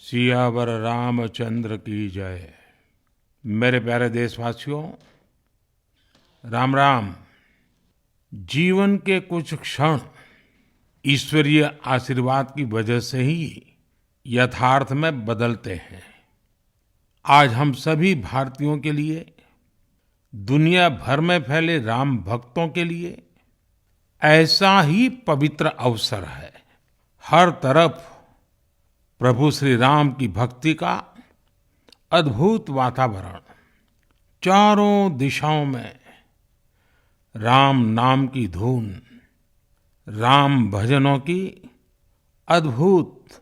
सियावर रामचंद्र की जय। मेरे प्यारे देशवासियों, राम राम। जीवन के कुछ क्षण ईश्वरीय आशीर्वाद की वजह से ही यथार्थ में बदलते हैं। आज हम सभी भारतीयों के लिए, दुनिया भर में फैले राम भक्तों के लिए ऐसा ही पवित्र अवसर है। हर तरफ प्रभु श्री राम की भक्ति का अद्भुत वातावरण, चारों दिशाओं में राम नाम की धून, राम भजनों की अद्भुत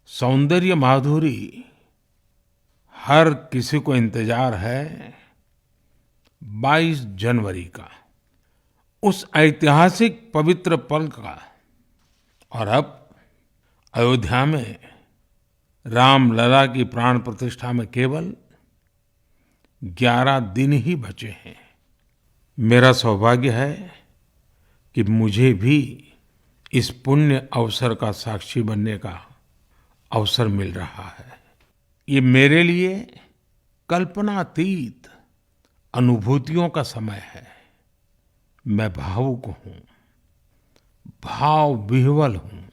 सौंदर्य माधुरी। हर किसी को इंतजार है 22 जनवरी का, उस ऐतिहासिक पवित्र पल का। और अब अयोध्या में रामलला की प्राण प्रतिष्ठा में केवल 11 दिन ही बचे हैं। मेरा सौभाग्य है कि मुझे भी इस पुण्य अवसर का साक्षी बनने का अवसर मिल रहा है। ये मेरे लिए कल्पनातीत अनुभूतियों का समय है। मैं भावुक हूँ, भाव विह्वल हूँ।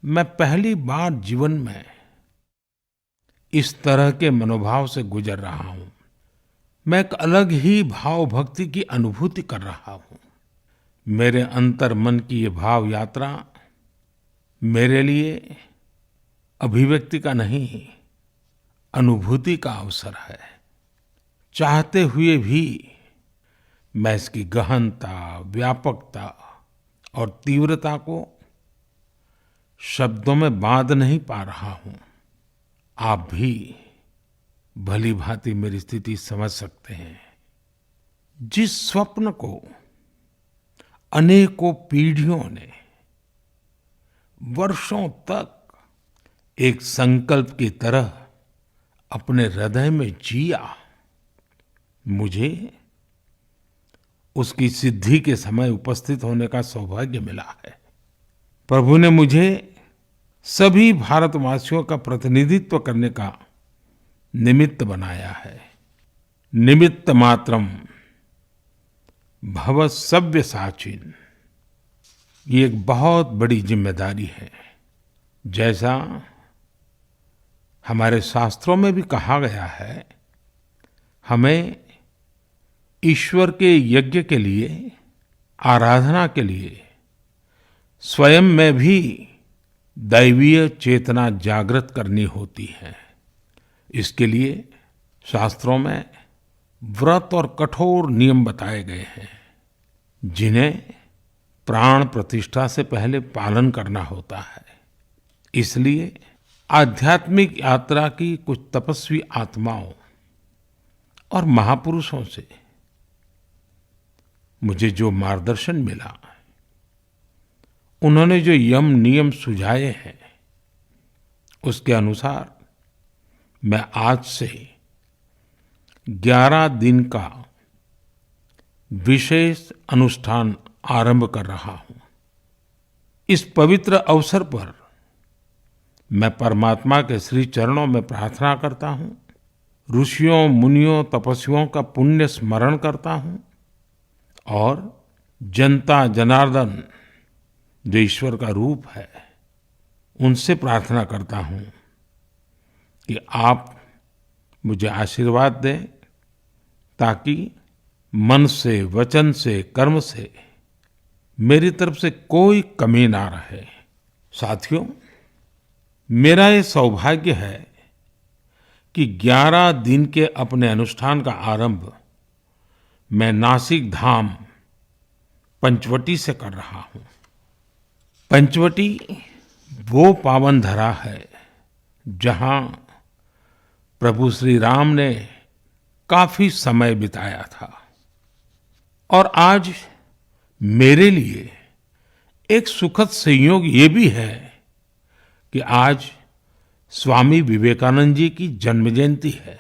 मैं पहली बार जीवन में इस तरह के मनोभाव से गुजर रहा हूँ। मैं एक अलग ही भाव भक्ति की अनुभूति कर रहा हूँ। मेरे अंतर मन की ये भाव यात्रा मेरे लिए अभिव्यक्ति का नहीं, अनुभूति का अवसर है। चाहते हुए भी मैं इसकी गहनता, व्यापकता और तीव्रता को शब्दों में बांध नहीं पा रहा हूं। आप भी भली भांति मेरी स्थिति समझ सकते हैं। जिस स्वप्न को अनेकों पीढ़ियों ने वर्षों तक एक संकल्प की तरह अपने हृदय में जिया, मुझे उसकी सिद्धि के समय उपस्थित होने का सौभाग्य मिला है। प्रभु ने मुझे सभी भारतवासियों का प्रतिनिधित्व करने का निमित्त बनाया है। निमित्त मात्रम भव सव्यसाचिन। ये एक बहुत बड़ी जिम्मेदारी है। जैसा हमारे शास्त्रों में भी कहा गया है, हमें ईश्वर के यज्ञ के लिए, आराधना के लिए स्वयं में भी दैवीय चेतना जागृत करनी होती है। इसके लिए शास्त्रों में व्रत और कठोर नियम बताए गए हैं, जिन्हें प्राण प्रतिष्ठा से पहले पालन करना होता है। इसलिए आध्यात्मिक यात्रा की कुछ तपस्वी आत्माओं और महापुरुषों से मुझे जो मार्गदर्शन मिला, उन्होंने जो यम नियम सुझाए हैं, उसके अनुसार मैं आज से 11 दिन का विशेष अनुष्ठान आरंभ कर रहा हूं। इस पवित्र अवसर पर मैं परमात्मा के श्री चरणों में प्रार्थना करता हूं, ऋषियों, मुनियों, तपस्वियों का पुण्य स्मरण करता हूं और जनता जनार्दन जो ईश्वर का रूप है, उनसे प्रार्थना करता हूं कि आप मुझे आशीर्वाद दें, ताकि मन से, वचन से, कर्म से मेरी तरफ से कोई कमी ना रहे। साथियों, मेरा ये सौभाग्य है कि 11 दिन के अपने अनुष्ठान का आरंभ मैं नासिक धाम पंचवटी से कर रहा हूं। पंचवटी वो पावन धरा है जहां प्रभु श्री राम ने काफी समय बिताया था। और आज मेरे लिए एक सुखद संयोग ये भी है कि आज स्वामी विवेकानंद जी की जन्म जयंती है।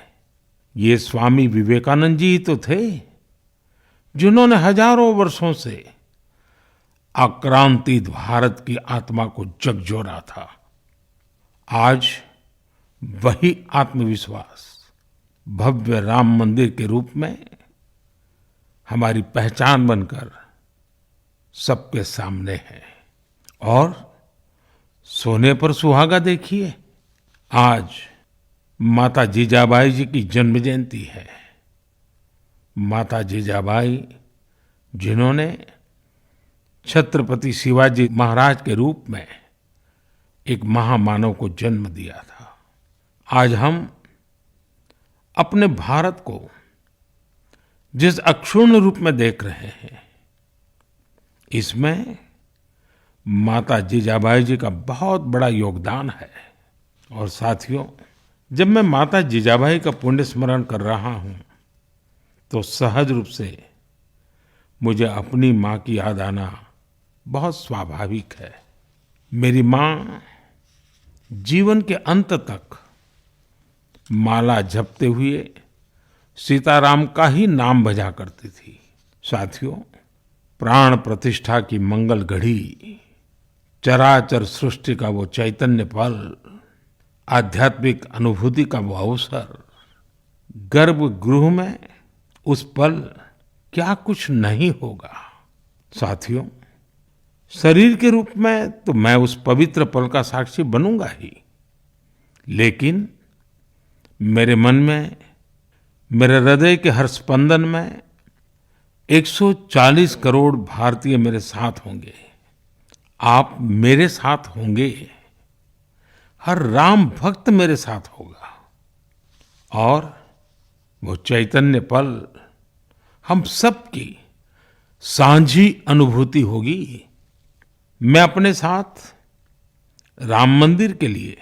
ये स्वामी विवेकानंद जी ही तो थे जिन्होंने हजारों वर्षों से आक्रांतित भारत की आत्मा को झकझोरा था। आज वही आत्मविश्वास भव्य राम मंदिर के रूप में हमारी पहचान बनकर सबके सामने है। और सोने पर सुहागा देखिए, आज माता जीजाबाई जी की जन्म जयंती है। माता जीजाबाई जिन्होंने छत्रपति शिवाजी महाराज के रूप में एक महामानव को जन्म दिया था। आज हम अपने भारत को जिस अक्षुण्ण रूप में देख रहे हैं, इसमें माता जीजाबाई जी का बहुत बड़ा योगदान है। और साथियों, जब मैं माता जीजाबाई का पुण्य स्मरण कर रहा हूं, तो सहज रूप से मुझे अपनी माँ की याद आना बहुत स्वाभाविक है। मेरी माँ जीवन के अंत तक माला जपते हुए सीताराम का ही नाम भजा करती थी। साथियों, प्राण प्रतिष्ठा की मंगल घड़ी, चराचर सृष्टि का वो चैतन्य पल, आध्यात्मिक अनुभूति का वो अवसर, गर्भगृह में उस पल क्या कुछ नहीं होगा। साथियों, शरीर के रूप में तो मैं उस पवित्र पल का साक्षी बनूंगा ही, लेकिन मेरे मन में, मेरे हृदय के हर स्पंदन में 140 करोड़ भारतीय मेरे साथ होंगे। आप मेरे साथ होंगे, हर राम भक्त मेरे साथ होगा, और वो चैतन्य पल हम सबकी साझी अनुभूति होगी। मैं अपने साथ राम मंदिर के लिए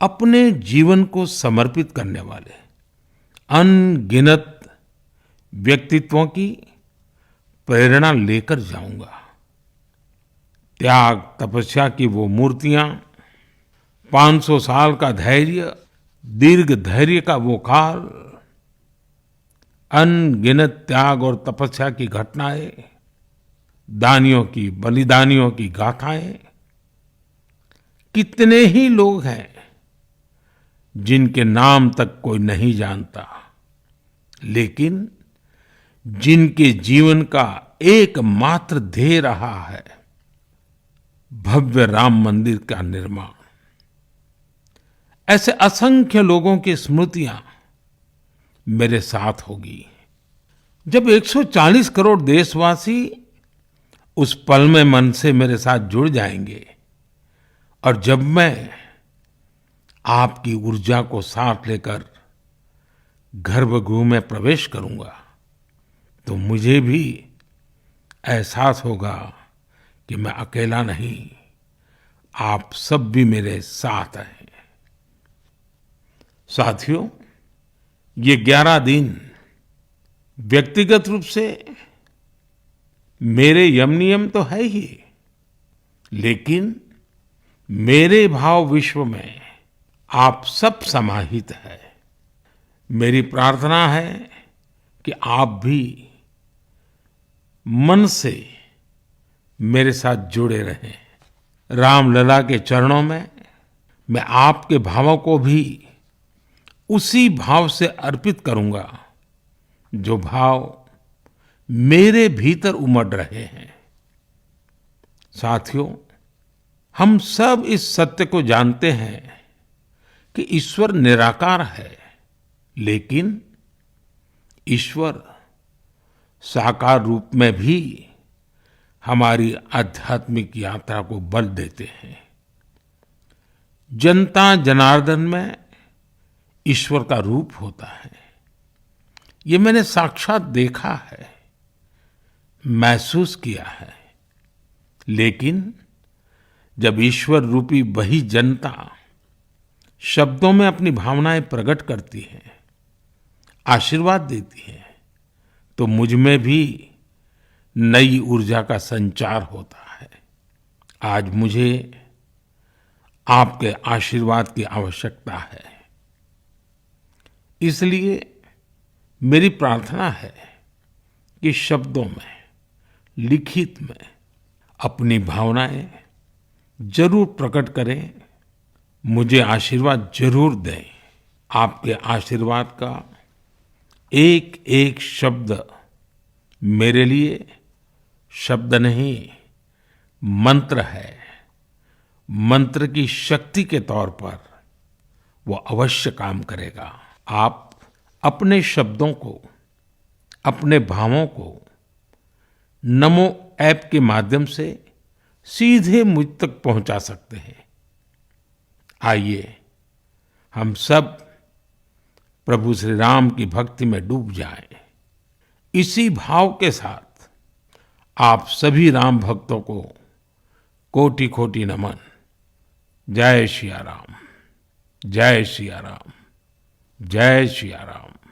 अपने जीवन को समर्पित करने वाले अनगिनत व्यक्तित्वों की प्रेरणा लेकर जाऊंगा। त्याग तपस्या की वो मूर्तियां, 500 साल का धैर्य, दीर्घ धैर्य का वो काल, अनगिनत त्याग और तपस्या की घटनाएं, दानियों की, बलिदानियों की गाथाएं, कितने ही लोग हैं जिनके नाम तक कोई नहीं जानता, लेकिन जिनके जीवन का एकमात्र ध्येय रहा है भव्य राम मंदिर का निर्माण। ऐसे असंख्य लोगों की स्मृतियां मेरे साथ होगी। जब 140 करोड़ देशवासी उस पल में मन से मेरे साथ जुड़ जाएंगे, और जब मैं आपकी ऊर्जा को साथ लेकर गर्भगृह में प्रवेश करूंगा, तो मुझे भी एहसास होगा कि मैं अकेला नहीं, आप सब भी मेरे साथ हैं। साथियों, ये 11 दिन व्यक्तिगत रूप से मेरे यम नियम तो है ही, लेकिन मेरे भाव विश्व में आप सब समाहित है। मेरी प्रार्थना है कि आप भी मन से मेरे साथ जुड़े रहें। रामलला के चरणों में मैं आपके भावों को भी उसी भाव से अर्पित करूंगा जो भाव मेरे भीतर उमड़ रहे हैं। साथियों, हम सब इस सत्य को जानते हैं कि ईश्वर निराकार है, लेकिन ईश्वर साकार रूप में भी हमारी आध्यात्मिक यात्रा को बल देते हैं। जनता जनार्दन में ईश्वर का रूप होता है, ये मैंने साक्षात देखा है, महसूस किया है। लेकिन जब ईश्वर रूपी वही जनता शब्दों में अपनी भावनाएं प्रकट करती है, आशीर्वाद देती है, तो मुझ में भी नई ऊर्जा का संचार होता है। आज मुझे आपके आशीर्वाद की आवश्यकता है, इसलिए मेरी प्रार्थना है कि शब्दों में, लिखित में अपनी भावनाएं जरूर प्रकट करें मुझे आशीर्वाद जरूर दें। आपके आशीर्वाद का एक एक शब्द मेरे लिए शब्द नहीं, मंत्र है। मंत्र की शक्ति के तौर पर वो अवश्य काम करेगा। आप अपने शब्दों को, अपने भावों को नमो ऐप के माध्यम से सीधे मुझ तक पहुंचा सकते हैं। आइए हम सब प्रभु श्री राम की भक्ति में डूब जाएं। इसी भाव के साथ आप सभी राम भक्तों को कोटि कोटि नमन। जय सिया राम, जय सिया राम, जय सिया राम।